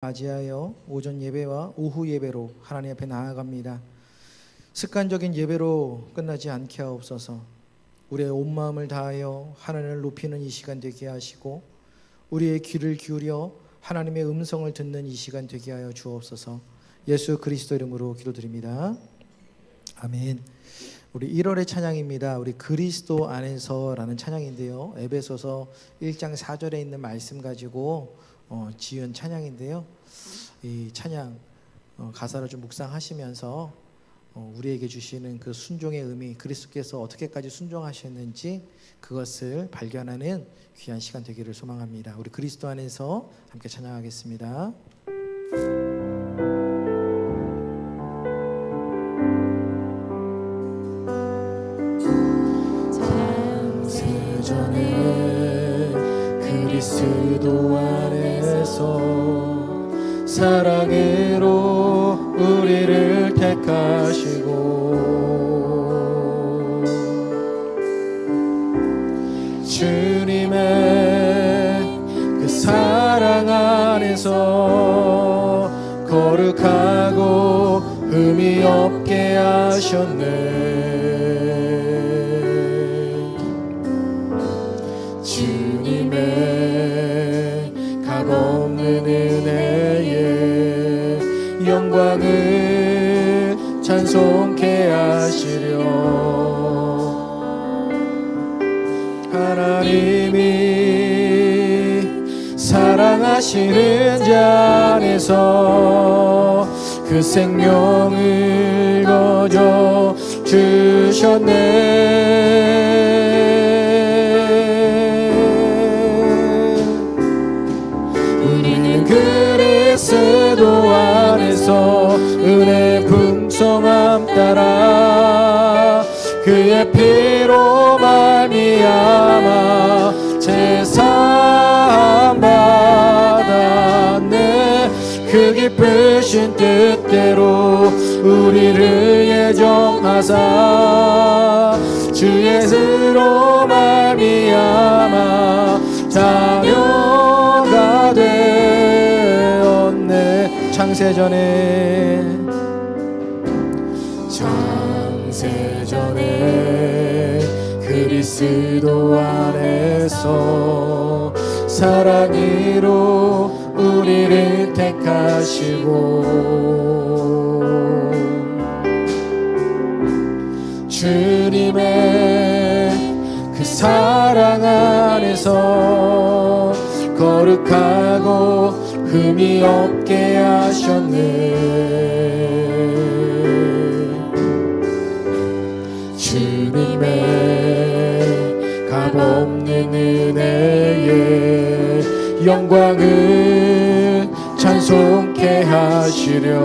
맞이하여 오전 예배와 오후 예배로 하나님 앞에 나아갑니다. 습관적인 예배로 끝나지 않게 하옵소서. 우리의 온 마음을 다하여 하나님을 높이는 이 시간 되게 하시고 우리의 귀를 기울여 하나님의 음성을 듣는 이 시간 되게 하여 주옵소서. 예수 그리스도 이름으로 기도드립니다. 아멘. 우리 1월의 찬양입니다. 우리 그리스도 안에서라는 찬양인데요, 에베소서 1장 4절에 있는 말씀 가지고 지은 찬양인데요, 이 찬양 가사를 좀 묵상하시면서 우리에게 주시는 그 순종의 의미, 그리스도께서 어떻게까지 순종하셨는지 그것을 발견하는 귀한 시간 되기를 소망합니다. 우리 그리스도 안에서 함께 찬양하겠습니다. 창세전에 그리스도 안에서 사랑으로 우리를 택하시고 주님의 그 사랑 안에서 거룩하고 흠이 없게 하셨네. 주님의 값없는 은혜에 영광을 찬송케 하시려 하나님이 사랑하시는 자 안에서 그 생명을 거저 주셨네. 우리는 그리스도 안에서 은혜 풍성함 따라 그의 피로 말미암아 제사함 받았네. 그 기쁘신 뜻대로 우리를 예정하사 주의 뜻으로 말미암아 자녀가 되었네. 창세전에 그리스도 안에서 사랑으로 우리를 택하시고 주님의 그 사랑 안에서 거룩하고 흠이 없게 하셨네. 주님의 값없는 은혜에 영광을 찬송케 하시려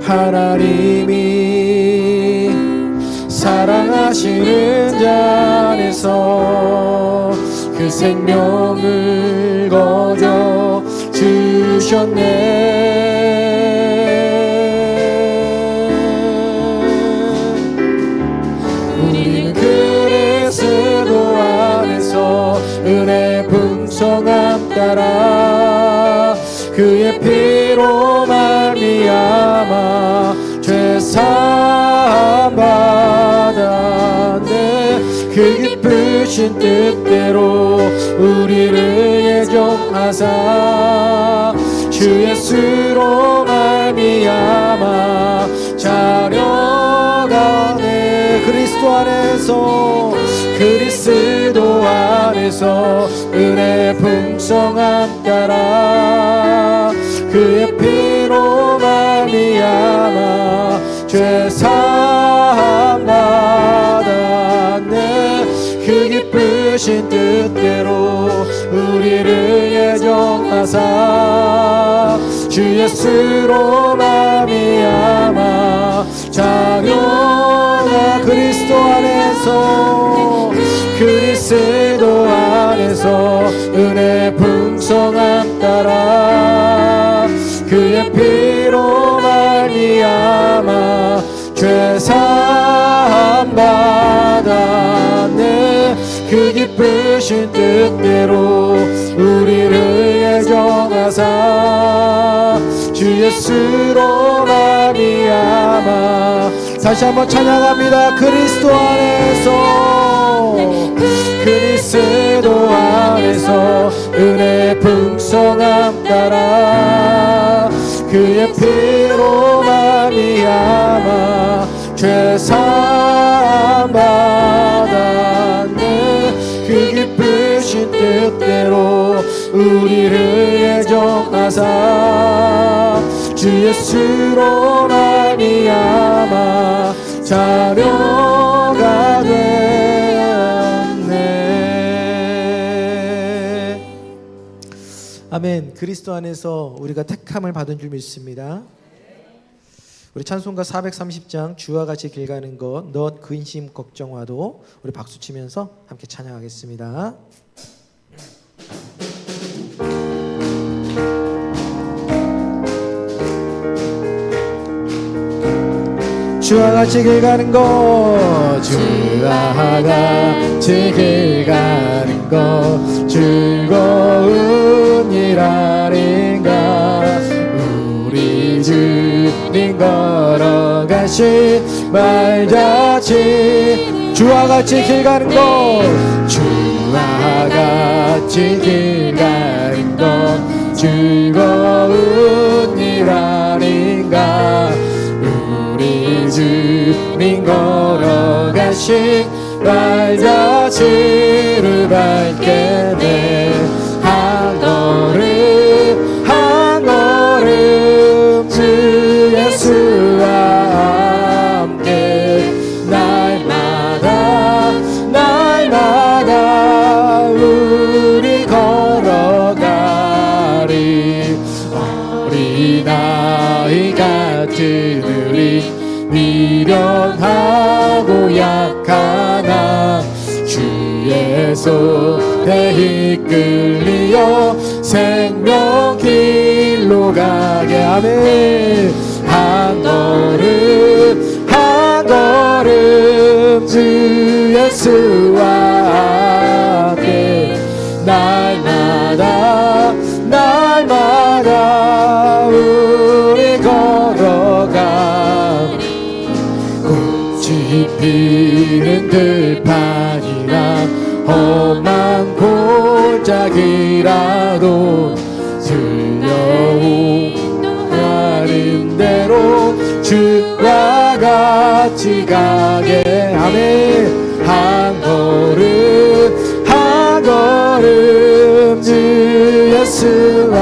하나님이 사랑하시는 자 안에서 그 생명을 거저 주셨네. 우리는 그리스도 안에서 은혜 풍성함 따라 그의 피로 말미암아 죄사함 받았네. 그 기쁘신 뜻대로 우리를 예정하사 주 예수로 말미암아 자녀가 돼. 그리스도 안에서 은혜 풍성함 따라 그의 피로 말미암아 죄사함 받았네. 그 기쁘신 뜻대로 우리를 예정하사 주 예수로 말미암아 자녀가 그리스도 안에서 은혜 풍성함 따라 그의 피로 말미암아 죄사함 받았네. 그 기쁘신 뜻대로 우리를 하사 주 예수로 말미암아 다시 한번 찬양합니다. 그리스도 안에서 그리스도 안에서 은혜 풍성함 따라 그의 피로 말미암아 죄사함 받았네 그 기쁘신 뜻대로 우리를 예정하사 주 예수로 말미암아 자녀가 되었네. 아멘. 그리스도 안에서 우리가 택함을 받은 줄 믿습니다. 우리 찬송가 430장 주와 같이 길 가는 것 너 근심 걱정와도 우리 박수 치면서 함께 찬양하겠습니다. 주와 같이 길 가는 것 주와 같이 길 가는 것 즐거운 일 아닌가 우리 주님 걸어가신 말자치 주와 같이 길 가는 것 주와 같이 길 가는 것 즐거운 일 아닌가 우리 주님 걸어가신 말자치를 밟게 돼 한 걸음 한 걸음 주 예수와 함께 날마다 날마다 우리 걸어가리 어린아이 같은 우리 미련하고 약하나 주의 손에 이끌리어 생명 길로 가게 하네 한 걸음 한 걸음 주 예수와 함께 날마다 날마다 우리 걸어가 꽃이 피는 들판이나 험한 골짜기라도 들려오는 대로 주와 같이 가게 하네 한 걸음 한 걸음 주 예수와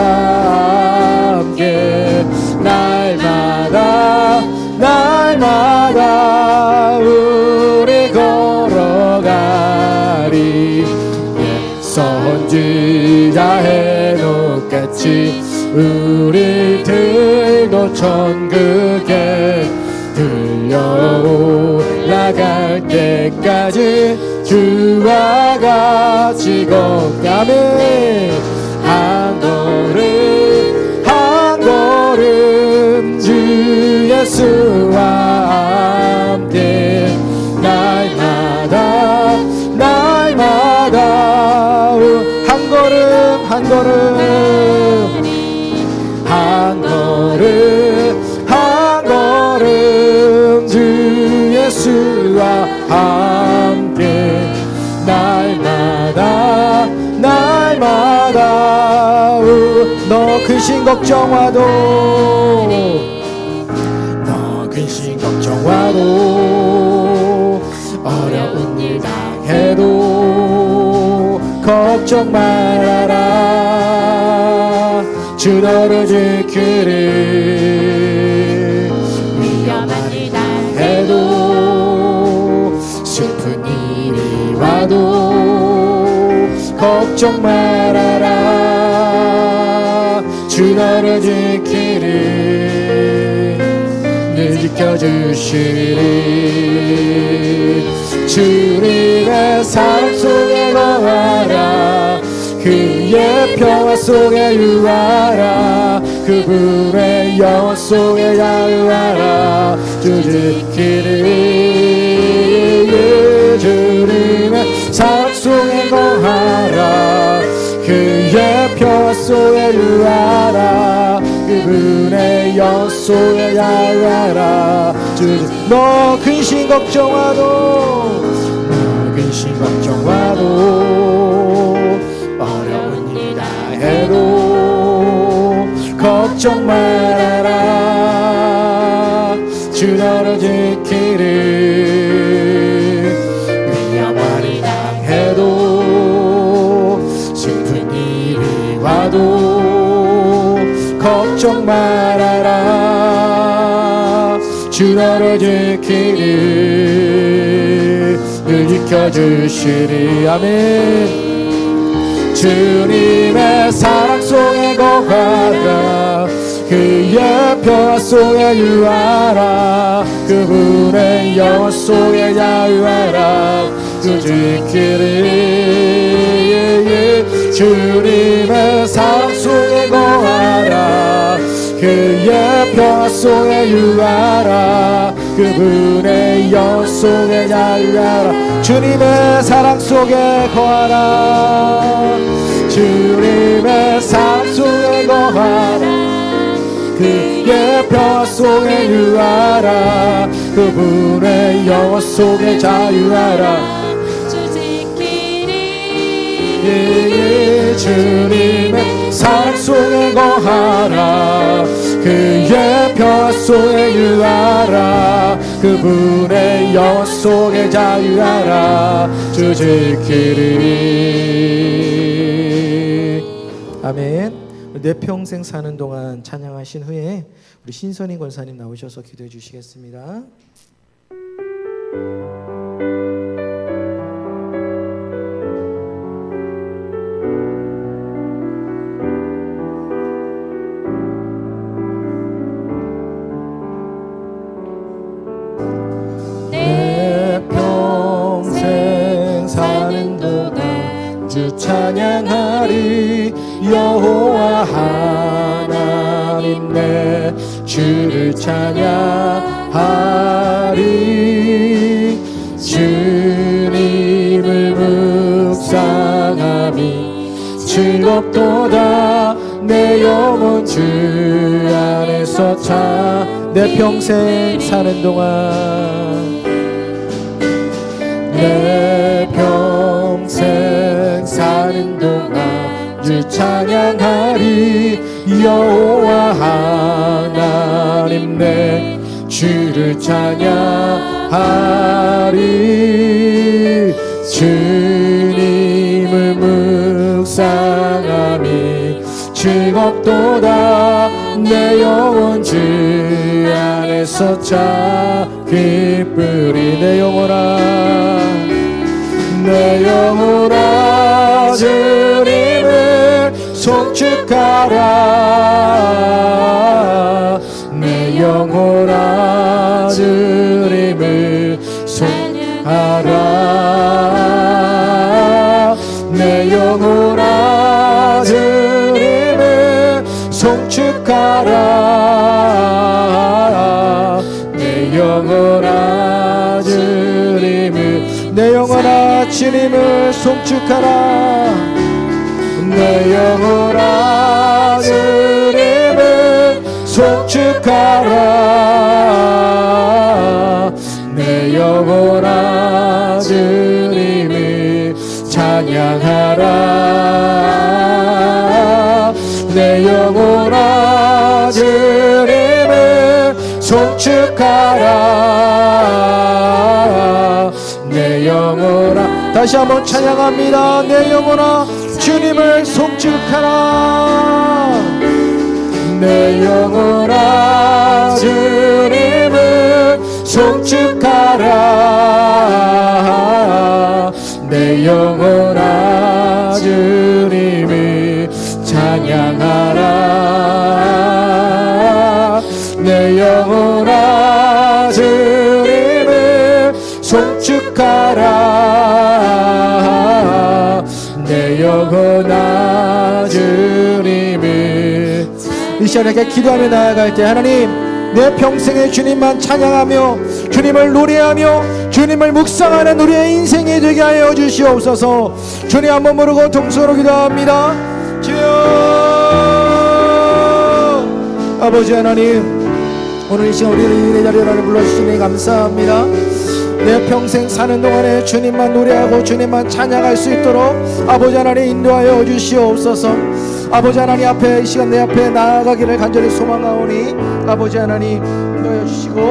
함께 날마다 날마다 우리 걸어가리 선지자 해놓같이 우리 들고 천국에 들려올라갈 때까지 주와 같이 걷가네 한 걸음 한 걸음 주 예수와 함께 날마다 날마다 한 걸음 한 걸음 한 걸음 한 걸음 주 예수와 함께 날마다 날마다 너 근심 걱정와도 너 근심 걱정와도 어려운 일 당해도 걱정 말아라 주 너를 지키리 위험한 일 당해도 슬픈 일이 와도 걱정 말아라 주 너를 지키리 늘 지켜주시리 주님의 사랑 속에 거하라 그의 평화 속에 유하라 그분의 영원 속에 자유하라 주 지키리 주님의 사랑 속에 거하라 그의 평화 속에 속에 유하라 그분의 영 속에 자유하라 너 근심 걱정하도 너 근심 걱정하도 어려운 일이다 해도 걱정 말아라 주 너를 지키리 위험하리 당해도 슬픈 일이 와도 걱정 말아라 주 너를 지키리 늘 지켜주시리 아멘 주님의 사랑 속에 거하라 그의 평화 속에 유하라 그분의 영원 속에 자유하라 주 지키리 주님의 사랑 속에 거하라 그의 평화 속에 유하라 그분의 영원 속에 자유하라 주님의 사랑 속에 거하라 주님의 사랑 속에 거하라 그의 평화 속에 유하라 그분의 영원 속에 자유하라 주님의 사랑 속에 거하라 그의 평화 속에 유하라 그분의 영원 속에 자유하라 주 지키리 아멘. 내 평생 사는 동안 찬양하신 후에 우리 신선인 권사님 나오셔서 기도해 주시겠습니다. 내 평생 사는 동안 주 찬양하리 여호와 하나님 내 주를 찬양하리 주님을 묵상함이 즐겁도다 내 영혼 주 안에서 내 평생 사는 동안 내 평생 사는 동안 주 찬양하리 여호와 하나님 내 주를 찬양하리 주님을 묵상함이 즐겁도다 내 영혼 주 안에서 기쁘리 내 영혼아 주님을 송축하라 내 영혼아 주님을 송축하라 내 영혼아 주님을 송축하라 내 영혼아 주님을 내 영혼아 주님을 송축하라 내 영혼아 주님을 송축하라 내 영혼아 주님을 찬양하라 내 영혼아 주님을 송축하라 내 영혼아 다시 한번 찬양합니다 내 영혼아 주님을 송축하라 내 영혼아 주님을 송축하라 내 영혼아 주님을 찬양하라 내 영혼아 주님을 송축하라 내 영혼아 주님을 이 시간에 기도하며 나아갈 때 하나님 내 평생에 주님만 찬양하며 주님을 노래하며 주님을 묵상하는 우리의 인생이 되게 하여 주시옵소서. 주님 한번 모르고 동서로 기도합니다. 주여 아버지 하나님, 오늘 이 시간 우리를 위인의 자리에 하나님 불러주시니 감사합니다. 내 평생 사는 동안에 주님만 노래하고 주님만 찬양할 수 있도록 아버지 하나님 인도하여 주시옵소서. 아버지 하나님 앞에 이 시간 내 앞에 나아가기를 간절히 소망하오니 아버지 하나님 인도하여 주시고,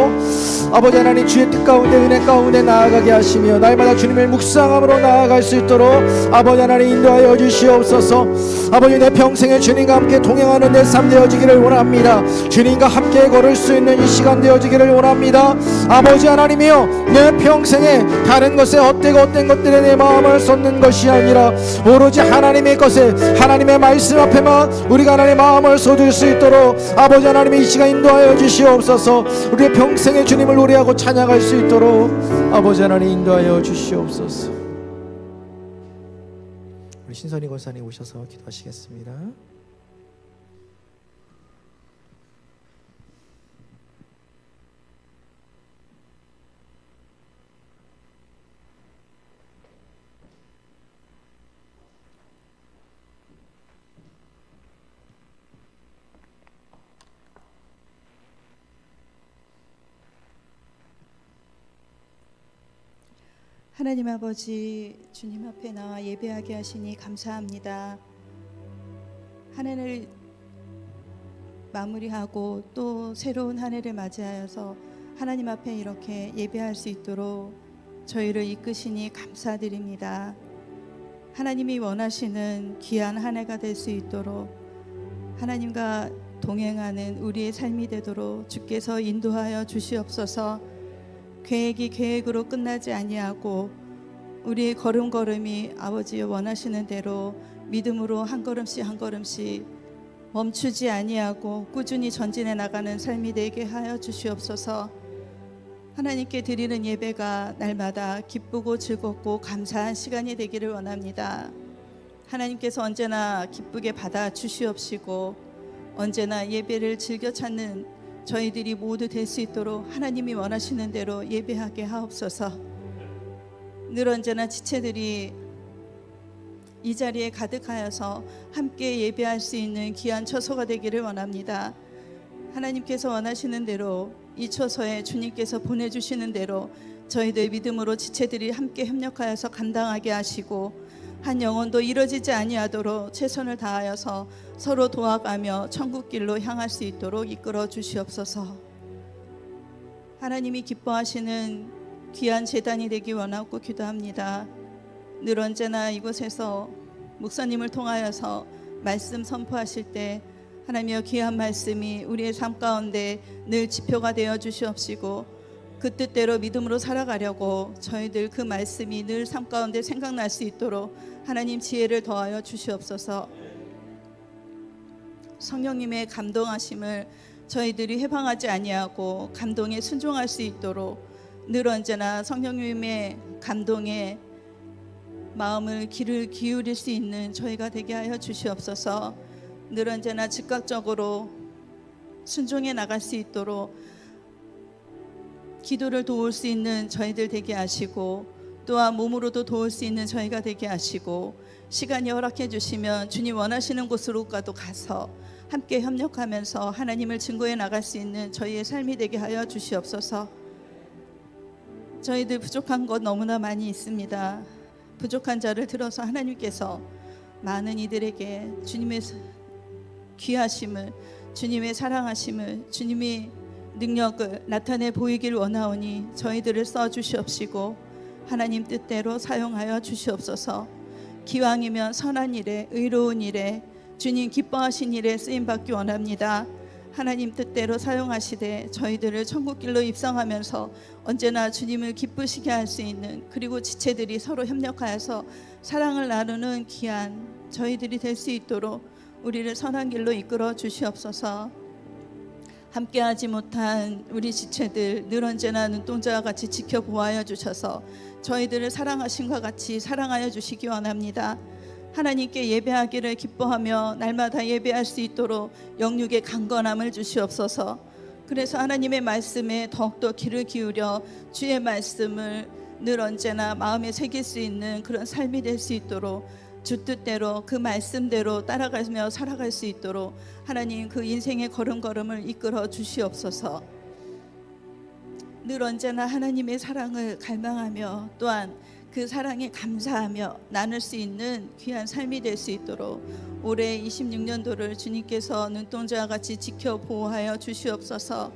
아버지 하나님 주의 뜻 가운데 은혜 가운데 나아가게 하시며 날마다 주님을 묵상함으로 나아갈 수 있도록 아버지 하나님 인도하여 주시옵소서. 아버지, 내 평생에 주님과 함께 동행하는 내 삶 되어지기를 원합니다. 주님과 함께 걸을 수 있는 이 시간 되어지기를 원합니다. 아버지 하나님이여, 내 평생에 다른 것에 헛되고 것들에 내 마음을 쏟는 것이 아니라 오로지 하나님의 것에, 하나님의 말씀 앞에만 우리가 하나님의 마음을 쏟을 수 있도록 아버지 하나님이 이 시간 인도하여 주시옵소서. 우리의 평생에 주님을 노래하고 찬양할 수 있도록 아버지 하나님 인도하여 주시옵소서. 우리 신선희 권사님 오셔서 기도하시겠습니다. 하나님 아버지, 주님 앞에 나와 예배하게 하시니 감사합니다. 한 해를 마무리하고 또 새로운 한 해를 맞이하여서 하나님 앞에 이렇게 예배할 수 있도록 저희를 이끄시니 감사드립니다. 하나님이 원하시는 귀한 한 해가 될 수 있도록 하나님과 동행하는 우리의 삶이 되도록 주께서 인도하여 주시옵소서. 계획이 계획으로 끝나지 아니하고 우리의 걸음걸음이 아버지의 원하시는 대로 믿음으로 한 걸음씩 한 걸음씩 멈추지 아니하고 꾸준히 전진해 나가는 삶이 되게 하여 주시옵소서. 하나님께 드리는 예배가 날마다 기쁘고 즐겁고 감사한 시간이 되기를 원합니다. 하나님께서 언제나 기쁘게 받아 주시옵시고 언제나 예배를 즐겨 찾는 저희들이 모두 될 수 있도록 하나님이 원하시는 대로 예배하게 하옵소서. 늘 언제나 지체들이 이 자리에 가득하여서 함께 예배할 수 있는 귀한 처소가 되기를 원합니다. 하나님께서 원하시는 대로 이 처소에 주님께서 보내주시는 대로 저희들 믿음으로 지체들이 함께 협력하여서 감당하게 하시고 한 영혼도 이뤄지지 아니하도록 최선을 다하여서 서로 도와가며 천국길로 향할 수 있도록 이끌어 주시옵소서. 하나님이 기뻐하시는 귀한 제단이 되기 원하고 기도합니다. 늘 언제나 이곳에서 목사님을 통하여서 말씀 선포하실 때 하나님의 귀한 말씀이 우리의 삶 가운데 늘 지표가 되어 주시옵시고 그 뜻대로 믿음으로 살아가려고 저희들 그 말씀이 늘 삶 가운데 생각날 수 있도록 하나님 지혜를 더하여 주시옵소서. 성령님의 감동하심을 저희들이 해방하지 아니하고 감동에 순종할 수 있도록 늘 언제나 성령님의 감동에 마음을 귀를 기울일 수 있는 저희가 되게 하여 주시옵소서. 늘 언제나 즉각적으로 순종해 나갈 수 있도록 기도를 도울 수 있는 저희들 되게 하시고 또한 몸으로도 도울 수 있는 저희가 되게 하시고 시간이 허락해 주시면 주님 원하시는 곳으로까지 가서 함께 협력하면서 하나님을 증거해 나갈 수 있는 저희의 삶이 되게 하여 주시옵소서. 저희들 부족한 것 너무나 많이 있습니다. 부족한 자를 들어서 하나님께서 많은 이들에게 주님의 귀하심을, 주님의 사랑하심을, 주님이 능력을 나타내 보이길 원하오니 저희들을 써주시옵시고 하나님 뜻대로 사용하여 주시옵소서. 기왕이면 선한 일에, 의로운 일에, 주님 기뻐하신 일에 쓰임받기 원합니다. 하나님 뜻대로 사용하시되 저희들을 천국길로 입성하면서 언제나 주님을 기쁘시게 할 수 있는, 그리고 지체들이 서로 협력하여서 사랑을 나누는 귀한 저희들이 될 수 있도록 우리를 선한 길로 이끌어 주시옵소서. 함께하지 못한 우리 지체들 늘 언제나 눈동자와 같이 지켜보아여 주셔서 저희들을 사랑하신과 같이 사랑하여 주시기 원합니다. 하나님께 예배하기를 기뻐하며 날마다 예배할 수 있도록 영육의 강건함을 주시옵소서. 그래서 하나님의 말씀에 더욱더 귀를 기울여 주의 말씀을 늘 언제나 마음에 새길 수 있는 그런 삶이 될 수 있도록 주 뜻대로 그 말씀대로 따라가며 살아갈 수 있도록 하나님 그 인생의 걸음걸음을 이끌어 주시옵소서. 늘 언제나 하나님의 사랑을 갈망하며 또한 그 사랑에 감사하며 나눌 수 있는 귀한 삶이 될 수 있도록 올해 26년도를 주님께서 눈동자와 같이 지켜 보호하여 주시옵소서.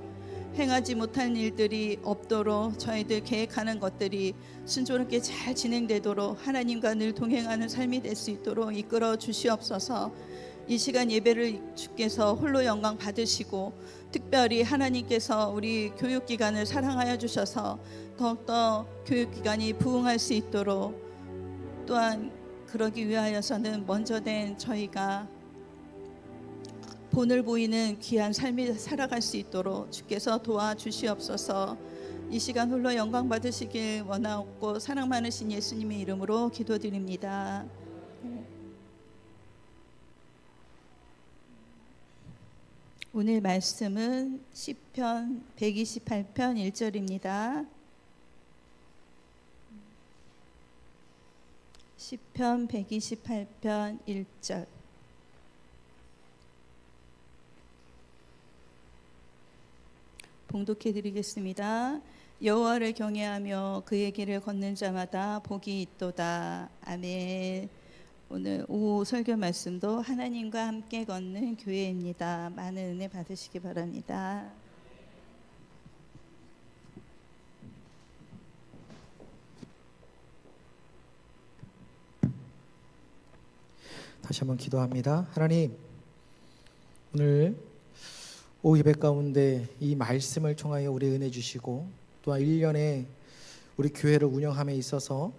행하지 못한 일들이 없도록 저희들 계획하는 것들이 순조롭게 잘 진행되도록 하나님과 늘 동행하는 삶이 될 수 있도록 이끌어 주시옵소서. 이 시간 예배를 주께서 홀로 영광 받으시고 특별히 하나님께서 우리 교육기관을 사랑하여 주셔서 더욱더 교육기관이 부흥할 수 있도록 또한 그러기 위하여서는 먼저 된 저희가 본을 보이는 귀한 삶이 살아갈 수 있도록 주께서 도와주시옵소서. 이 시간 홀로 영광 받으시길 원하옵고 사랑 많으신 예수님의 이름으로 기도드립니다. 오늘 말씀은 시편 128편 1절입니다. 시편 128편 1절. 봉독해 드리겠습니다. 여호와를 경외하며 그의 길을 걷는 자마다 복이 있도다. 아멘. 오늘 오후 설교 말씀도 하나님과 함께 걷는 교회입니다. 많은 은혜 받으시기 바랍니다. 다시 한번 기도합니다. 하나님, 오늘 오후 예배 가운데 이 말씀을 통하여 우리 은혜 주시고 또한 1년에 우리 교회를 운영함에 있어서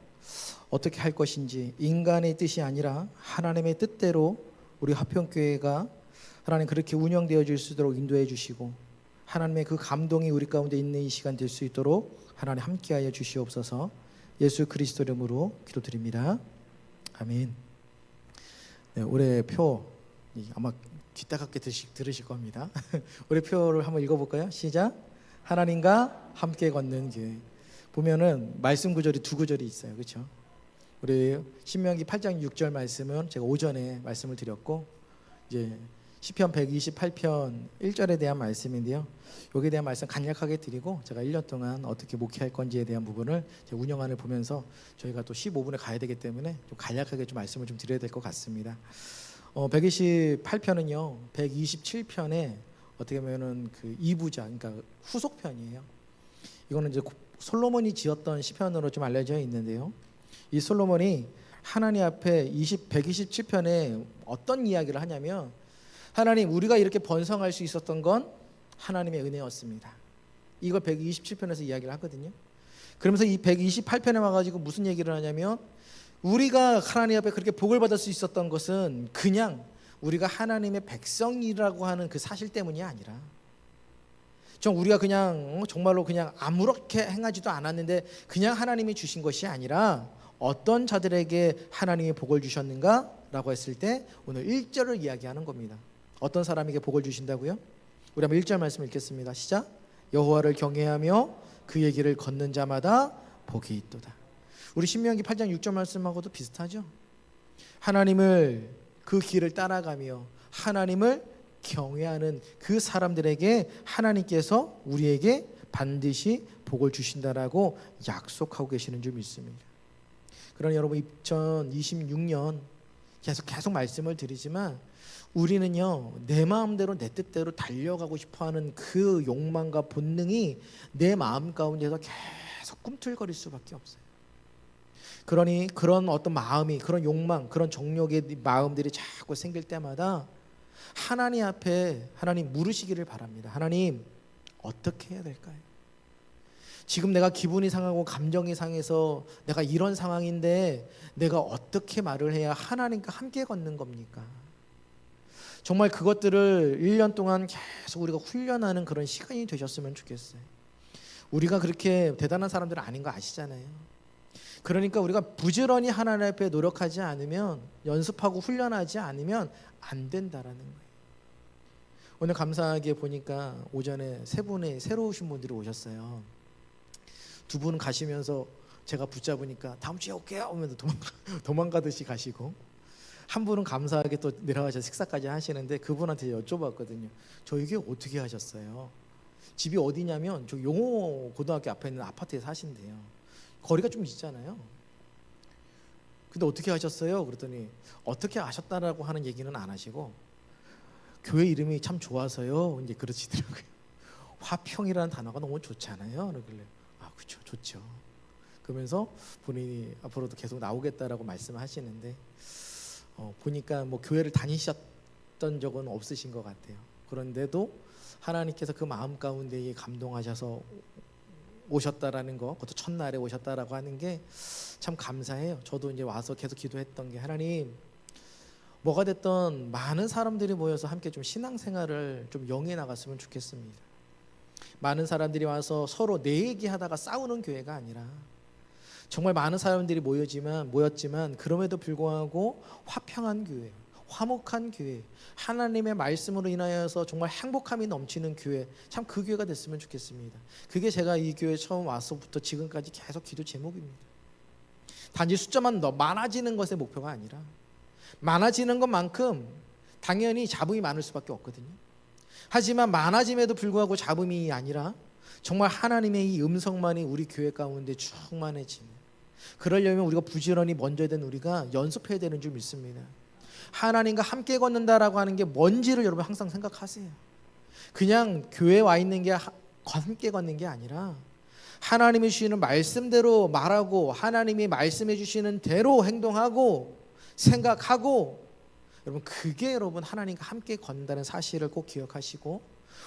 어떻게 할 것인지 인간의 뜻이 아니라 하나님의 뜻대로 우리 화평교회가 하나님 그렇게 운영되어질 수 있도록 인도해 주시고 하나님의 그 감동이 우리 가운데 있는 이 시간 될 수 있도록 하나님 함께하여 주시옵소서. 예수 그리스도 이름으로 기도드립니다. 아멘. 네, 올해 표 아마 귀따갑게 들으실 겁니다. 올해 표를 한번 읽어볼까요? 시작. 하나님과 함께 걷는 교회. 보면은 말씀 구절이 두 구절이 있어요. 그렇죠? 우리 신명기 8장 6절 말씀은 제가 오전에 말씀을 드렸고 이제 시편 128편 1절에 대한 말씀인데요. 여기에 대한 말씀 간략하게 드리고 제가 1년 동안 어떻게 목회할 건지에 대한 부분을 제 운영안을 보면서 저희가 또 15분에 가야 되기 때문에 좀 간략하게 좀 말씀을 좀 드려야 될 것 같습니다. 128편은요. 127편에 어떻게 보면은 그 2부작, 그러니까 후속편이에요. 이거는 이제 솔로몬이 지었던 시편으로 좀 알려져 있는데요. 이 솔로몬이 하나님 앞에 127편에 어떤 이야기를 하냐면 하나님, 우리가 이렇게 번성할 수 있었던 건 하나님의 은혜였습니다. 이걸 127편에서 이야기를 하거든요. 그러면서 이 128편에 와가지고 무슨 얘기를 하냐면 우리가 하나님 앞에 그렇게 복을 받을 수 있었던 것은 그냥 우리가 하나님의 백성이라고 하는 그 사실 때문이 아니라 우리가 그냥 정말로 그냥 아무렇게 행하지도 않았는데 그냥 하나님이 주신 것이 아니라 어떤 자들에게 하나님이 복을 주셨는가? 라고 했을 때 오늘 1절을 이야기하는 겁니다. 어떤 사람에게 복을 주신다고요? 우리 한번 1절 말씀 읽겠습니다. 시작. 여호와를 경외하며 그의 길을 걷는 자마다 복이 있도다. 우리 신명기 8장 6절 말씀하고도 비슷하죠. 하나님을 그 길을 따라가며 하나님을 경외하는 그 사람들에게 하나님께서 우리에게 반드시 복을 주신다라고 약속하고 계시는 줄 믿습니다. 그러나 여러분 2026년 계속 말씀을 드리지만 우리는요 내 마음대로 내 뜻대로 달려가고 싶어하는 그 욕망과 본능이 내 마음 가운데서 계속 꿈틀거릴 수밖에 없어요. 그러니 그런 어떤 마음이 그런 욕망 그런 정욕의 마음들이 자꾸 생길 때마다 하나님 앞에 하나님 물으시기를 바랍니다. 하나님 어떻게 해야 될까요? 지금 내가 기분이 상하고 감정이 상해서 내가 이런 상황인데 내가 어떻게 말을 해야 하나님과 함께 걷는 겁니까? 정말 그것들을 1년 동안 계속 우리가 훈련하는 그런 시간이 되셨으면 좋겠어요. 우리가 그렇게 대단한 사람들은 아닌 거 아시잖아요. 그러니까 우리가 부지런히 하나님 앞에 노력하지 않으면 연습하고 훈련하지 않으면 안 된다라는 거예요. 오늘 감사하게 보니까 오전에 세 분의 새로 오신 분들이 오셨어요. 두 분은 가시면서 제가 붙잡으니까 다음 주에 올게요 하면서 도망가듯이 가시고 한 분은 감사하게 또 내려가셔서 식사까지 하시는데 그분한테 여쭤봤거든요. 저 이게 어떻게 하셨어요? 집이 어디냐면 저 용호 고등학교 앞에 있는 아파트에 사신대요. 거리가 좀 있잖아요. 근데 어떻게 하셨어요? 그랬더니 어떻게 아셨다라고 하는 얘기는 안 하시고 교회 이름이 참 좋아서요. 이제 그러시더라고요. 화평이라는 단어가 너무 좋잖아요. 그러길래 아 그렇죠, 좋죠. 그러면서 본인이 앞으로도 계속 나오겠다라고 말씀하시는데 보니까 뭐 교회를 다니셨던 적은 없으신 것 같아요. 그런데도 하나님께서 그 마음 가운데에 감동하셔서 오셨다라는 거, 그것도 첫날에 오셨다라고 하는 게 참 감사해요. 저도 이제 와서 계속 기도했던 게 하나님 뭐가 됐던 많은 사람들이 모여서 함께 좀 신앙생활을 좀 영해 나갔으면 좋겠습니다. 많은 사람들이 와서 서로 내 얘기하다가 싸우는 교회가 아니라 정말 많은 사람들이 모였지만 그럼에도 불구하고 화평한 교회, 화목한 교회, 하나님의 말씀으로 인하여서 정말 행복함이 넘치는 교회, 참 그 교회가 됐으면 좋겠습니다. 그게 제가 이 교회 처음 와서부터 지금까지 계속 기도 제목입니다. 단지 숫자만 더 많아지는 것의 목표가 아니라 많아지는 것만큼 당연히 잡음이 많을 수밖에 없거든요. 하지만 많아짐에도 불구하고 잡음이 아니라 정말 하나님의 이 음성만이 우리 교회 가운데 충만해지는, 그러려면 우리가 부지런히 먼저 된 우리가 연습해야 되는 줄 믿습니다. 하나님과 함께 걷는다라고 하는 게 뭔지를 여러분 항상 생각하세요. 그냥 교회에 와 있는 게 함께 걷는 게 아니라 하나님이 주시는 말씀대로 말하고 하나님이 말씀해 주시는 대로 행동하고 생각하고, 여러분 그게 여러분 하나님과 함께 걷는다는 사실을 꼭 기억하시고,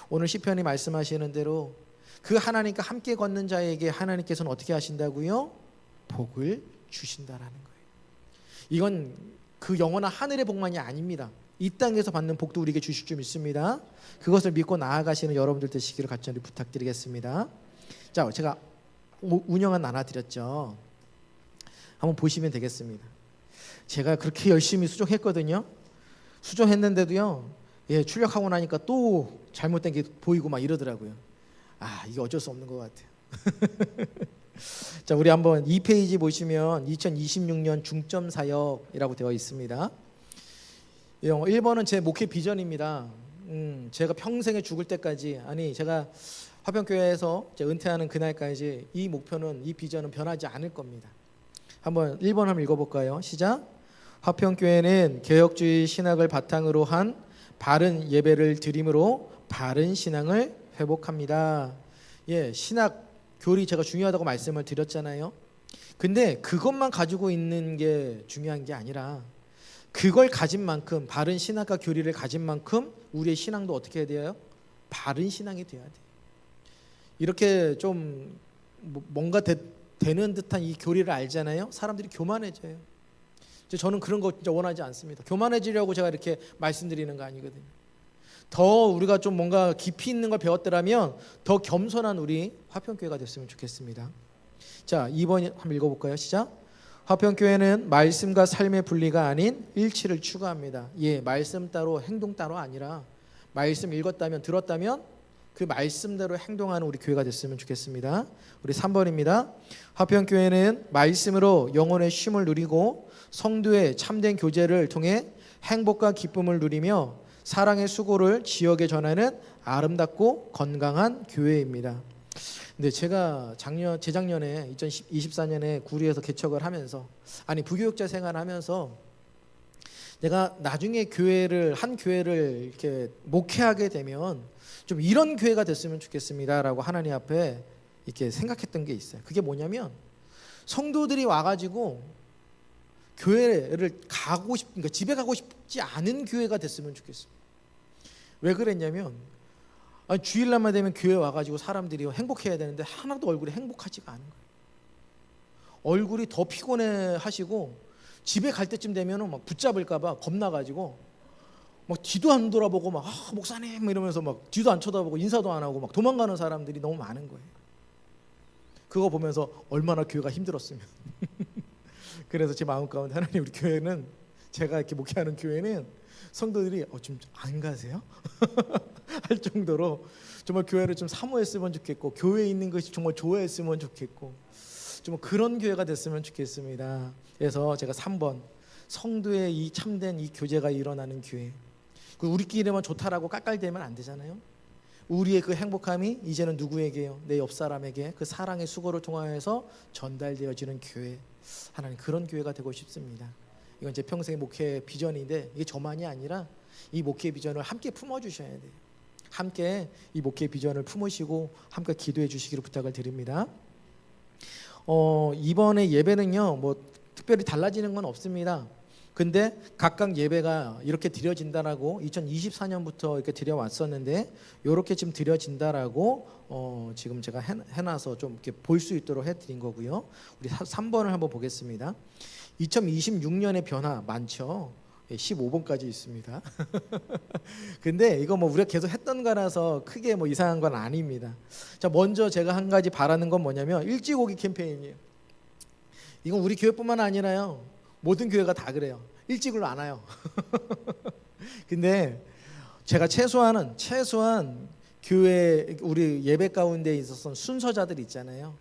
오늘 시편이 말씀하시는 대로 그 하나님과 함께 걷는 자에게 하나님께서는 어떻게 하신다고요? 복을 주신다라는 거예요. 이건 그 영원한 하늘의 복만이 아닙니다. 이 땅에서 받는 복도 우리에게 주실 줄 믿습니다. 그것을 믿고 나아가시는 여러분들 되시기를 간절히 부탁드리겠습니다. 자, 제가 운영안 나눠드렸죠. 한번 보시면 되겠습니다. 제가 그렇게 열심히 수정했거든요. 수정했는데도요, 출력하고 나니까 또 잘못된 게 보이고 막 이러더라고요. 아, 이게 어쩔 수 없는 것 같아요. 자, 우리 한번 2페이지 보시면 2026년 중점 사역이라고 되어 있습니다. 1번은 제 목회 비전입니다. 제가 평생에 죽을 때까지, 아니 제가 화평교회에서 은퇴하는 그날까지 이 목표는, 이 비전은 변하지 않을 겁니다. 한번 1번 한번 읽어볼까요? 시작. 화평교회는 개혁주의 신학을 바탕으로 한 바른 예배를 드림으로 바른 신앙을 회복합니다. 신학 교리 제가 중요하다고 말씀을 드렸잖아요. 근데 그것만 가지고 있는 게 중요한 게 아니라 그걸 가진 만큼, 바른 신학과 교리를 가진 만큼 우리의 신앙도 어떻게 해야 돼요? 바른 신앙이 돼야 돼요. 이렇게 좀 뭔가 되는 듯한 이 교리를 알잖아요. 사람들이 교만해져요. 저는 그런 거 진짜 원하지 않습니다. 교만해지려고 제가 이렇게 말씀드리는 거 아니거든요. 더 우리가 좀 뭔가 깊이 있는 걸 배웠더라면 더 겸손한 우리 화평교회가 됐으면 좋겠습니다. 자, 2번 한번 읽어볼까요? 시작. 화평교회는 말씀과 삶의 분리가 아닌 일치를 추구합니다. 말씀 따로 행동 따로 아니라 말씀 읽었다면 들었다면 그 말씀대로 행동하는 우리 교회가 됐으면 좋겠습니다. 우리 3번입니다. 화평교회는 말씀으로 영혼의 쉼을 누리고 성도의 참된 교제를 통해 행복과 기쁨을 누리며 사랑의 수고를 지역에 전하는 아름답고 건강한 교회입니다. 근데 제가 재작년에 2024년에 구리에서 개척을 하면서, 부교육자 생활을 하면서 내가 나중에 한 교회를 이렇게 목회하게 되면 좀 이런 교회가 됐으면 좋겠습니다라고 하나님 앞에 이렇게 생각했던 게 있어요. 그게 뭐냐면 성도들이 와가지고 교회를 그러니까 집에 가고 싶지 않은 교회가 됐으면 좋겠습니다. 왜 그랬냐면 주일날만 되면 교회 와가지고 사람들이 행복해야 되는데 하나도 얼굴이 행복하지가 않은 거예요. 얼굴이 더 피곤해 하시고 집에 갈 때쯤 되면은 막 붙잡을까봐 겁나가지고 막 뒤도 안 돌아보고 막 목사님 이러면서 막 뒤도 안 쳐다보고 인사도 안 하고 막 도망가는 사람들이 너무 많은 거예요. 그거 보면서 얼마나 교회가 힘들었으면. 그래서 제 마음 가운데 하나님, 우리 교회는, 제가 이렇게 목회하는 교회는 성도들이 좀 안 가세요? 할 정도로 정말 교회를 좀 사모했으면 좋겠고, 교회에 있는 것이 정말 좋아했으면 좋겠고, 좀 그런 교회가 됐으면 좋겠습니다. 그래서 제가 3번 성도의 이 참된 이 교제가 일어나는 교회. 우리끼리만 좋다라고 깎갈대면 안 되잖아요. 우리의 그 행복함이 이제는 누구에게요? 내 옆 사람에게 그 사랑의 수고를 통하여서 전달되어지는 교회. 하나님 그런 교회가 되고 싶습니다. 이건 제 평생의 목회 비전인데 이게 저만이 아니라 이 목회 비전을 함께 품어주셔야 돼요. 함께 이 목회 비전을 품으시고 함께 기도해 주시기를 부탁을 드립니다. 이번에 예배는요 뭐 특별히 달라지는 건 없습니다. 근데 각각 예배가 이렇게 드려진다라고 2024년부터 이렇게 드려왔었는데 이렇게 지금 드려진다라고 지금 제가 해놔서 좀 이렇게 볼 수 있도록 해드린 거고요. 우리 3번을 한번 보겠습니다. 2026년의 변화 많죠. 15번까지 있습니다. 근데 이거 뭐 우리가 계속 했던 거라서 크게 뭐 이상한 건 아닙니다. 자, 먼저 제가 한 가지 바라는 건 뭐냐면 일찍 오기 캠페인이에요. 이건 우리 교회뿐만 아니라요. 모든 교회가 다 그래요. 일찍을 안 와요. 근데 제가 최소한 교회 우리 예배 가운데 있었던 순서자들 있잖아요.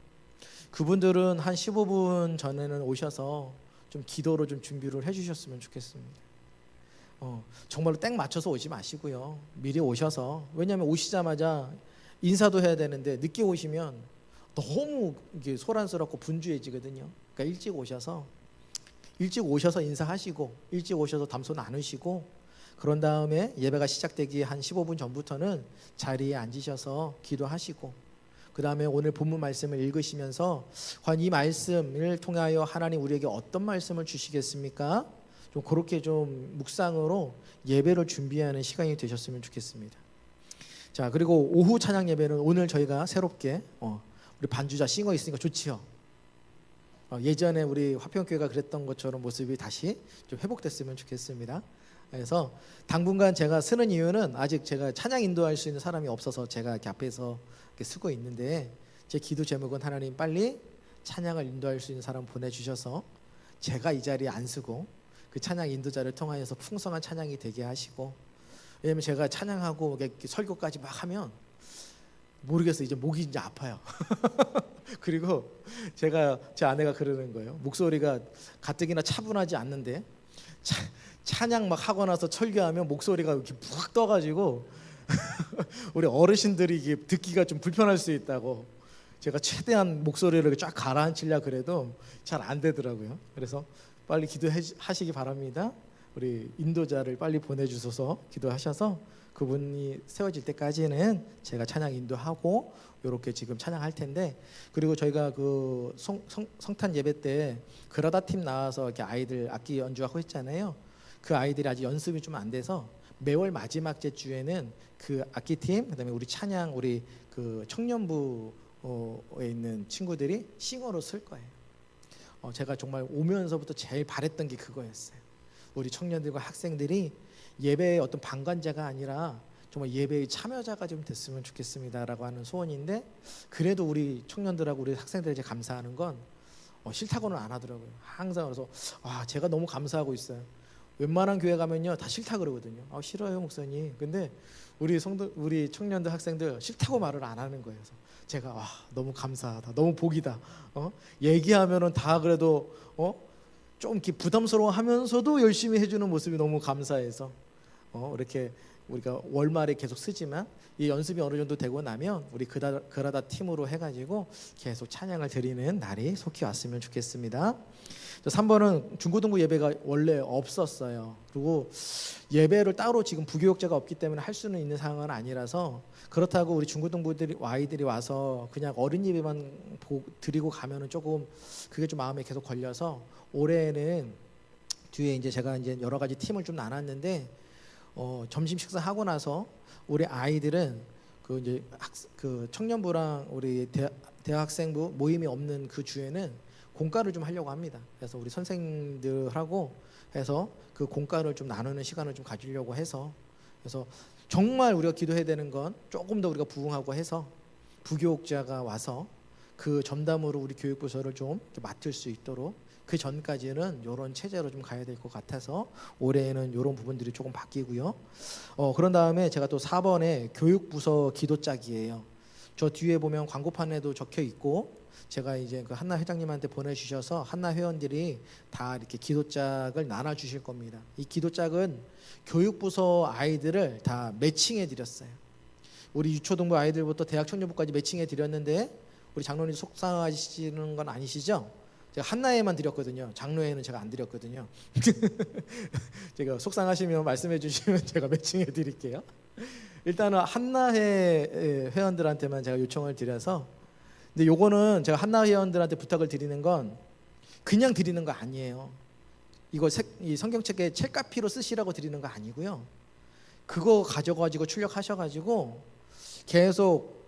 그분들은 한 15분 전에는 오셔서 좀 기도로 좀 준비를 해주셨으면 좋겠습니다. 정말로 땡 맞춰서 오지 마시고요. 미리 오셔서, 왜냐하면 오시자마자 인사도 해야 되는데 늦게 오시면 너무 이게 소란스럽고 분주해지거든요. 그러니까 일찍 오셔서 인사하시고 일찍 오셔서 담소 나누시고 그런 다음에 예배가 시작되기 한 15분 전부터는 자리에 앉으셔서 기도하시고 그 다음에 오늘 본문 말씀을 읽으시면서 과연 이 말씀을 통하여 하나님 우리에게 어떤 말씀을 주시겠습니까? 좀 그렇게 좀 묵상으로 예배를 준비하는 시간이 되셨으면 좋겠습니다. 자, 그리고 오후 찬양 예배는 오늘 저희가 새롭게 우리 반주자 싱어 있으니까 좋지요. 예전에 우리 화평교회가 그랬던 것처럼 모습이 다시 좀 회복됐으면 좋겠습니다. 그래서 당분간 제가 쓰는 이유는 아직 제가 찬양 인도할 수 있는 사람이 없어서 제가 이렇게 앞에서 이렇게 쓰고 있는데 제 기도 제목은 하나님 빨리 찬양을 인도할 수 있는 사람 보내주셔서 제가 이 자리에 안 쓰고 그 찬양 인도자를 통하여서 풍성한 찬양이 되게 하시고, 왜냐면 제가 찬양하고 이렇게 설교까지 막 하면 모르겠어요. 이제 목이 이제 아파요. 그리고 제 아내가 그러는 거예요. 목소리가 가뜩이나 차분하지 않는데 찬양 막 하고 나서 설교하면 목소리가 이렇게 푹 떠가지고 우리 어르신들이 이게 듣기가 좀 불편할 수 있다고 제가 최대한 목소리를 쫙 가라앉히려 그래도 잘 안 되더라고요. 그래서 빨리 기도하시기 바랍니다. 우리 인도자를 빨리 보내주셔서 기도하셔서 그분이 세워질 때까지는 제가 찬양 인도하고 이렇게 지금 찬양할 텐데, 그리고 저희가 그 성탄 예배 때 그라다 팀 나와서 이렇게 아이들 악기 연주하고 했잖아요. 그 아이들이 아직 연습이 좀 안 돼서 매월 마지막 주에는 그 악기 팀, 그다음에 우리 찬양 우리 그 청년부에 있는 친구들이 싱어로 쓸 거예요. 제가 정말 오면서부터 제일 바랬던 게 그거였어요. 우리 청년들과 학생들이 예배의 어떤 방관자가 아니라 정말 예배의 참여자가 좀 됐으면 좋겠습니다라고 하는 소원인데, 그래도 우리 청년들하고 우리 학생들에게 감사하는 건 싫다고는 안 하더라고요. 항상. 그래서 제가 너무 감사하고 있어요. 웬만한 교회 가면요 다 싫다 그러거든요. 싫어요 목사님. 근데 우리 청년들 학생들 싫다고 말을 안 하는 거예요. 그래서 제가 너무 감사하다, 너무 복이다. 얘기하면은 다 그래도 좀 이렇게 부담스러워하면서도 열심히 해주는 모습이 너무 감사해서 이렇게 우리가 월말에 계속 쓰지만 이 연습이 어느 정도 되고 나면 우리 그라다 팀으로 해가지고 계속 찬양을 드리는 날이 속히 왔으면 좋겠습니다. 3번은 중고등부 예배가 원래 없었어요. 그리고 예배를 따로 지금 부교육자가 없기 때문에 할 수는 있는 상황은 아니라서, 그렇다고 우리 중고등부들이 아이들이 와서 그냥 어린 예배만 드리고 가면은 조금 그게 좀 마음에 계속 걸려서 올해는 뒤에 이제 제가 이제 여러 가지 팀을 좀 나눴는데 점심 식사하고 나서 우리 아이들은 그 청년부랑 우리 대학생부 모임이 없는 그 주에는 공과를 좀 하려고 합니다. 그래서 우리 선생님들하고 해서 그 공과를 좀 나누는 시간을 좀 가지려고 해서, 그래서 정말 우리가 기도해야 되는 건 조금 더 우리가 부응하고 해서 부교육자가 와서 그 전담으로 우리 교육부서를 좀 맡을 수 있도록, 그 전까지는 이런 체제로 좀 가야 될 것 같아서 올해에는 이런 부분들이 조금 바뀌고요. 그런 다음에 제가 또 4번에 교육부서 기도짝이에요. 저 뒤에 보면 광고판에도 적혀 있고 제가 이제 그 한나 회장님한테 보내주셔서 한나 회원들이 다 이렇게 기도짝을 나눠주실 겁니다. 이 기도짝은 교육부서 아이들을 다 매칭해 드렸어요. 우리 유초등부 아이들부터 대학 청년부까지 매칭해 드렸는데 우리 장로님 속상하시는 건 아니시죠? 제가 한나에만 드렸거든요. 장로에는 제가 안 드렸거든요. 제가 속상하시면 말씀해 주시면 제가 매칭해 드릴게요. 일단은 한나회 회원들한테만 제가 요청을 드려서, 근데 요거는 제가 한나 회원들한테 부탁을 드리는 건 그냥 드리는 거 아니에요. 이거 이 성경책에 책가피로 쓰시라고 드리는 거 아니고요. 그거 가져가지고 출력하셔가지고 계속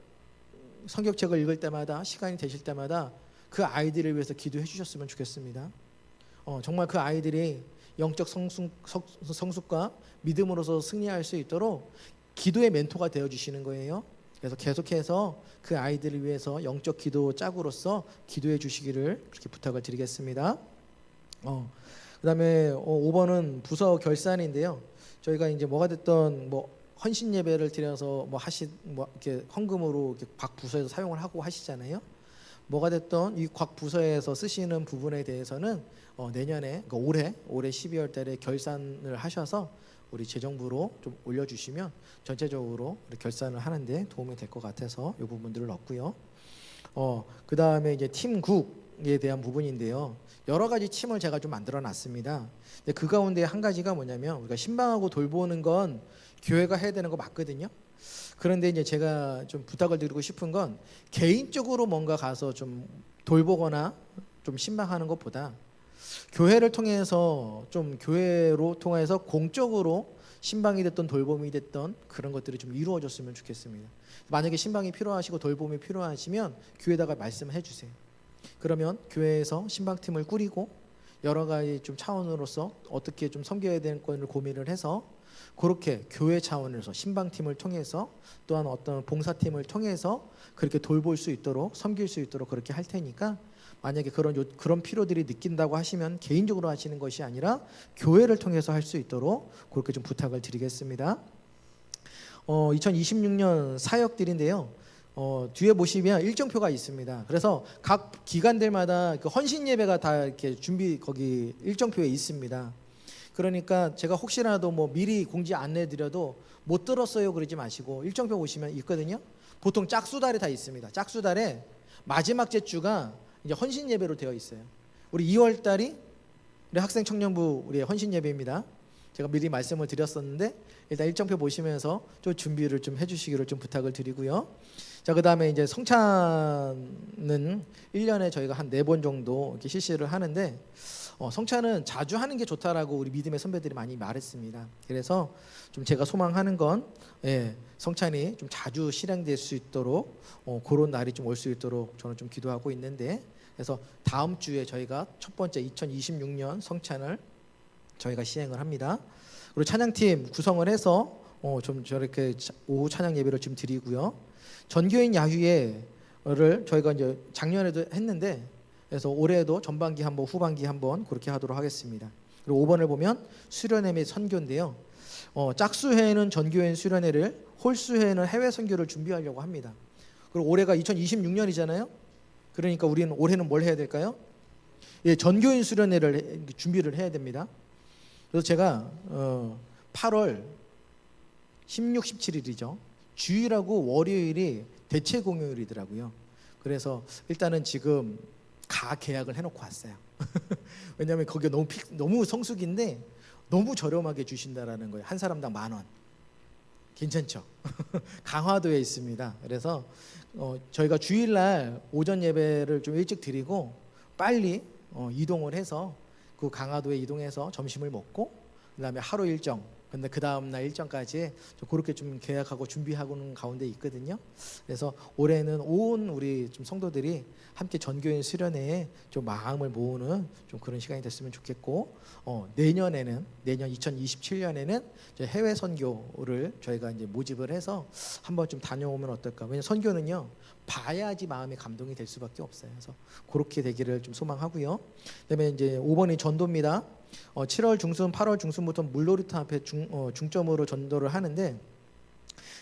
성경책을 읽을 때마다, 시간이 되실 때마다 그 아이들을 위해서 기도해 주셨으면 좋겠습니다. 정말 그 아이들이 영적 성숙과 믿음으로서 승리할 수 있도록 기도의 멘토가 되어 주시는 거예요. 그래서 계속해서 그 아이들을 위해서 영적 기도 짝으로서 기도해 주시기를 그렇게 부탁을 드리겠습니다. 그다음에 5번은 부서 결산인데요. 저희가 이제 뭐가 됐던 헌신 예배를 드려서 이렇게 헌금으로 이렇게 각 부서에서 사용을 하고 하시잖아요. 뭐가 됐던 이 각 부서에서 쓰시는 부분에 대해서는 내년에, 그러니까 올해 12월 달에 결산을 하셔서 우리 재정부로 좀 올려주시면 전체적으로 결산을 하는데 도움이 될 것 같아서 이 부분들을 넣고요. 그 다음에 이제 팀국에 대한 부분인데요. 여러 가지 팀을 제가 좀 만들어놨습니다. 근데 그 가운데 한 가지가 뭐냐면, 우리가 신방하고 돌보는 건 교회가 해야 되는 거 맞거든요. 그런데 이제 제가 좀 부탁을 드리고 싶은 건, 개인적으로 뭔가 가서 좀 돌보거나 좀 신방하는 것보다 교회를 통해서, 좀 교회로 통해서 공적으로 신방이 됐던 돌봄이 됐던 그런 것들이 좀 이루어졌으면 좋겠습니다. 만약에 신방이 필요하시고 돌봄이 필요하시면 교회에다가 말씀해 주세요. 그러면 교회에서 신방팀을 꾸리고 여러 가지 좀 차원으로서 어떻게 좀 섬겨야 되는 건을 고민을 해서, 그렇게 교회 차원에서 신방팀을 통해서, 또한 어떤 봉사팀을 통해서 그렇게 돌볼 수 있도록, 섬길 수 있도록 그렇게 할 테니까, 만약에 그런 필요들이 느낀다고 하시면 개인적으로 하시는 것이 아니라 교회를 통해서 할 수 있도록 그렇게 좀 부탁을 드리겠습니다. 2026년 사역들인데요. 뒤에 보시면 일정표가 있습니다. 그래서 각 기관들마다 그 헌신 예배가 다 이렇게 거기 일정표에 있습니다. 그러니까 제가 혹시라도 미리 공지 안내 드려도 못 들었어요 그러지 마시고, 일정표 보시면 있거든요. 보통 짝수달에 다 있습니다. 짝수달에 마지막 주가 이제 헌신 예배로 되어 있어요. 우리 2월 달이 우리 학생 청년부 우리 헌신 예배입니다. 제가 미리 말씀을 드렸었는데, 일단 일정표 보시면서 좀 준비를 좀 해주시기를 좀 부탁을 드리고요. 자, 그 다음에 이제 성찬은 1년에 저희가 한 4번 정도 이렇게 실시를 하는데, 성찬은 자주 하는 게 좋다라고 우리 믿음의 선배들이 많이 말했습니다. 그래서 좀 제가 소망하는 건, 성찬이 좀 자주 실행될 수 있도록 그런 날이 좀 올 수 있도록 저는 좀 기도하고 있는데, 그래서 다음 주에 저희가 첫 번째 2026년 성찬을 저희가 시행을 합니다. 그리고 찬양팀 구성을 해서 좀 저렇게 오후 찬양 예배를 좀 드리고요. 전교인 야휴회를 저희가 이제 작년에도 했는데, 그래서 올해도 전반기 한번, 후반기 한번 그렇게 하도록 하겠습니다. 그리고 5번을 보면 수련회 및 선교인데요. 짝수회는 전교인 수련회를, 홀수회는 해외 선교를 준비하려고 합니다. 그리고 올해가 2026년이잖아요. 그러니까 우리는 올해는 뭘 해야 될까요? 전교인 수련회를 준비를 해야 됩니다. 그래서 제가 8월 16, 17일이죠. 주일하고 월요일이 대체 공휴일이더라고요. 그래서 일단은 지금 계약을 해놓고 왔어요. 왜냐하면 거기가 너무 성수기인데 너무 저렴하게 주신다라는 거예요. 한 사람당 10,000원. 괜찮죠? 강화도에 있습니다. 그래서 저희가 주일날 오전 예배를 좀 일찍 드리고 빨리 이동을 해서 그 강화도에 이동해서 점심을 먹고, 그다음에 하루 일정, 근데 그 다음날 일정까지 그렇게 좀 계약하고 준비하고는 가운데 있거든요. 그래서 올해는 온 우리 좀 성도들이 함께 전교인 수련회에 좀 마음을 모으는 좀 그런 시간이 됐으면 좋겠고, 내년 2027년에는 해외 선교를 저희가 이제 모집을 해서 한번 좀 다녀오면 어떨까. 왜냐면 선교는요, 봐야지 마음의 감동이 될 수밖에 없어요. 그래서 그렇게 되기를 좀 소망하고요. 그다음에 이제 5번이 전도입니다. 7월 중순, 8월 중순부터 물놀이터 앞에 중점으로 전도를 하는데,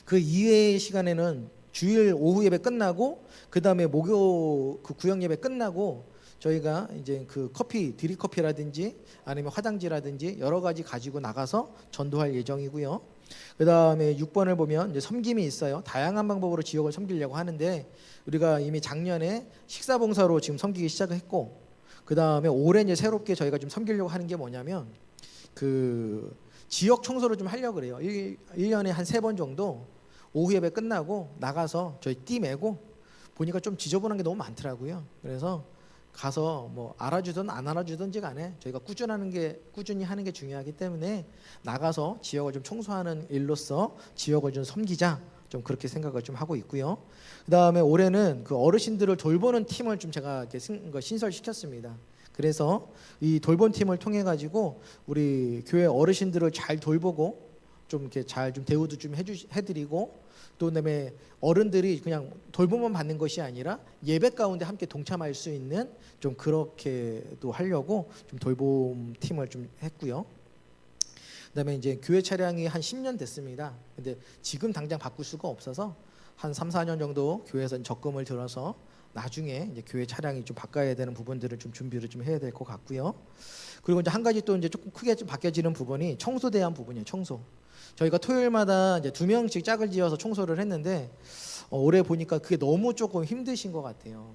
그 이외의 시간에는 주일 오후 예배 끝나고 그 다음에 목요 그 구역 예배 끝나고 저희가 이제 그 커피 드립커피라든지 아니면 화장지라든지 여러 가지 가지고 나가서 전도할 예정이고요. 그 다음에 6번을 보면 이제 섬김이 있어요. 다양한 방법으로 지역을 섬기려고 하는데 우리가 이미 작년에 식사봉사로 지금 섬기기 시작했고 그 다음에 올해 이제 새롭게 저희가 좀 섬기려고 하는 게 뭐냐면 그 지역 청소를 좀 하려고 그래요. 1년에 한 3번 정도 오후 예배 끝나고 나가서 저희 띠 메고 보니까 좀 지저분한 게 너무 많더라고요. 그래서 가서 뭐 알아주든 안 알아주든지 간에 저희가 꾸준히 하는 게 중요하기 때문에 나가서 지역을 좀 청소하는 일로서 지역을 좀 섬기자, 좀 그렇게 생각을 좀 하고 있고요. 그 다음에 올해는 그 어르신들을 돌보는 팀을 좀 제가 이렇게 신설시켰습니다. 그래서 이 돌본 팀을 통해 가지고 우리 교회 어르신들을 잘 돌보고 좀 이렇게 잘 좀 대우도 좀 해드리고 또 그다음에 어른들이 그냥 돌봄만 받는 것이 아니라 예배 가운데 함께 동참할 수 있는 좀 그렇게도 하려고 좀 돌봄 팀을 좀 했고요. 그다음에 이제 교회 차량이 한 10년 됐습니다. 근데 지금 당장 바꿀 수가 없어서 한 3, 4년 정도 교회에서 적금을 들어서 나중에 이제 교회 차량이 좀 바꿔야 되는 부분들을 좀 준비를 좀 해야 될 것 같고요. 그리고 이제 한 가지 또 이제 조금 크게 좀 바뀌어지는 부분이 청소에 대한 부분이에요. 청소. 저희가 토요일마다 이제 2명씩 짝을 지어서 청소를 했는데 올해 보니까 그게 너무 조금 힘드신 것 같아요.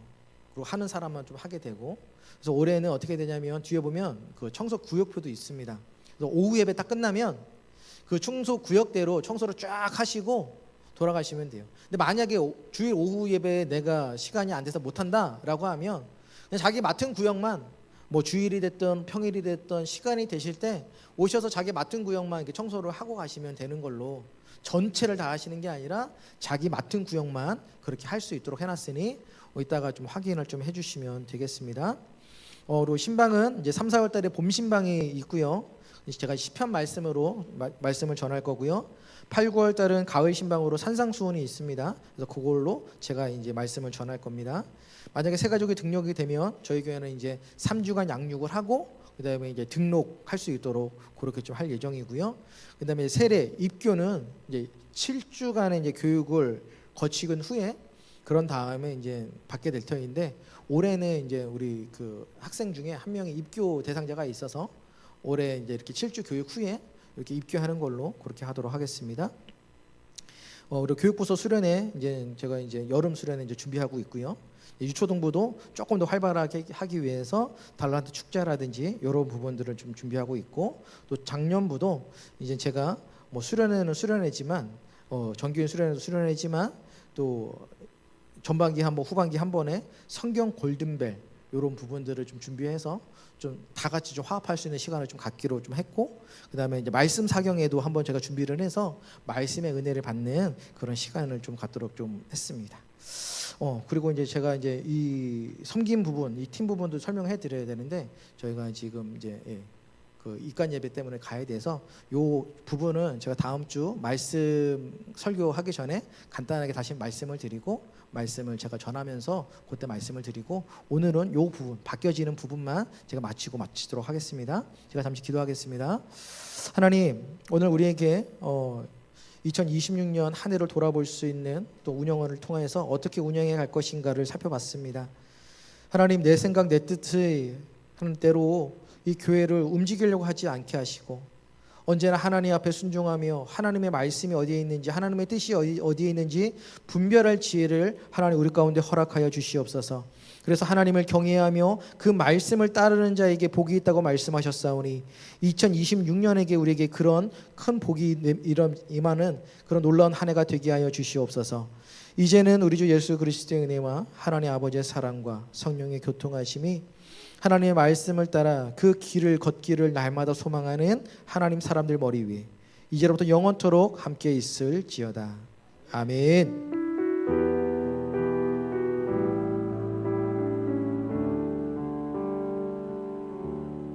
그리고 하는 사람만 좀 하게 되고 그래서 올해는 어떻게 되냐면 뒤에 보면 그 청소 구역표도 있습니다. 그래서 오후 예배 딱 끝나면 그 청소 구역대로 청소를 쫙 하시고 돌아가시면 돼요. 근데 만약에 주일 오후 예배에 내가 시간이 안 돼서 못 한다라고 하면 그냥 자기 맡은 구역만 뭐 주일이 됐든 평일이 됐든 시간이 되실 때 오셔서 자기 맡은 구역만 이렇게 청소를 하고 가시면 되는 걸로 전체를 다 하시는 게 아니라 자기 맡은 구역만 그렇게 할 수 있도록 해놨으니 이따가 좀 확인을 좀 해주시면 되겠습니다. 그리고 신방은 이제 3, 4월 달에 봄 신방이 있고요. 제가 시편 말씀으로 말씀을 전할 거고요. 8, 9월 달은 가을 신방으로 산상수훈이 있습니다. 그래서 그걸로 제가 이제 말씀을 전할 겁니다. 만약에 새 가족이 등록이 되면 저희 교회는 이제 3주간 양육을 하고 그다음에 이제 등록할 수 있도록 그렇게 좀 할 예정이고요. 그다음에 세례 입교는 이제 7주간의 이제 교육을 거치은 후에 그런 다음에 이제 받게 될 터인데 올해는 이제 우리 그 학생 중에 한 명이 입교 대상자가 있어서 올해 이제 이렇게 7주 교육 후에 이렇게 입교하는 걸로 그렇게 하도록 하겠습니다. 그리고 교육부서 수련회 이제 제가 이제 여름 수련회 이제 준비하고 있고요. 유초등부도 조금 더 활발하게 하기 위해서 달란트 축제라든지 이런 부분들을 좀 준비하고 있고 또 작년부도 이제 제가 뭐 수련회는 수련회지만 정규인 수련회도 수련회지만 또 전반기 한 번, 후반기 한 번에 성경 골든벨 이런 부분들을 좀 준비해서 좀 다 같이 좀 화합할 수 있는 시간을 좀 갖기로 좀 했고 그다음에 이제 말씀 사경에도 한번 제가 준비를 해서 말씀의 은혜를 받는 그런 시간을 좀 갖도록 좀 했습니다. 그리고 이제 제가 이제 이 섬김 부분, 이 팀 부분도 설명해 드려야 되는데 저희가 지금 이제 그 입간 예배 때문에 가야 돼서 요 부분은 제가 다음 주 말씀 설교하기 전에 간단하게 다시 말씀을 드리고 말씀을 제가 전하면서 그때 말씀을 드리고 오늘은 요 부분 바뀌어지는 부분만 제가 마치도록 하겠습니다. 제가 잠시 기도하겠습니다. 하나님, 오늘 우리에게 2026년 한 해를 돌아볼 수 있는 또 운영을 통해서 어떻게 운영해 갈 것인가를 살펴봤습니다. 하나님, 내 생각 내 뜻의 하는 대로 이 교회를 움직이려고 하지 않게 하시고 언제나 하나님 앞에 순종하며 하나님의 말씀이 어디에 있는지 하나님의 뜻이 어디에 있는지 분별할 지혜를 하나님 우리 가운데 허락하여 주시옵소서. 그래서 하나님을 경외하며 그 말씀을 따르는 자에게 복이 있다고 말씀하셨사오니 2026년에게 우리에게 그런 큰 복이 임하는 그런 놀라운 한 해가 되게 하여 주시옵소서. 이제는 우리 주 예수 그리스도의 은혜와 하나님 아버지의 사랑과 성령의 교통하심이 하나님의 말씀을 따라 그 길을 걷기를 날마다 소망하는 하나님 사람들 머리 위에 이제로부터 영원토록 함께 있을지어다. 아멘.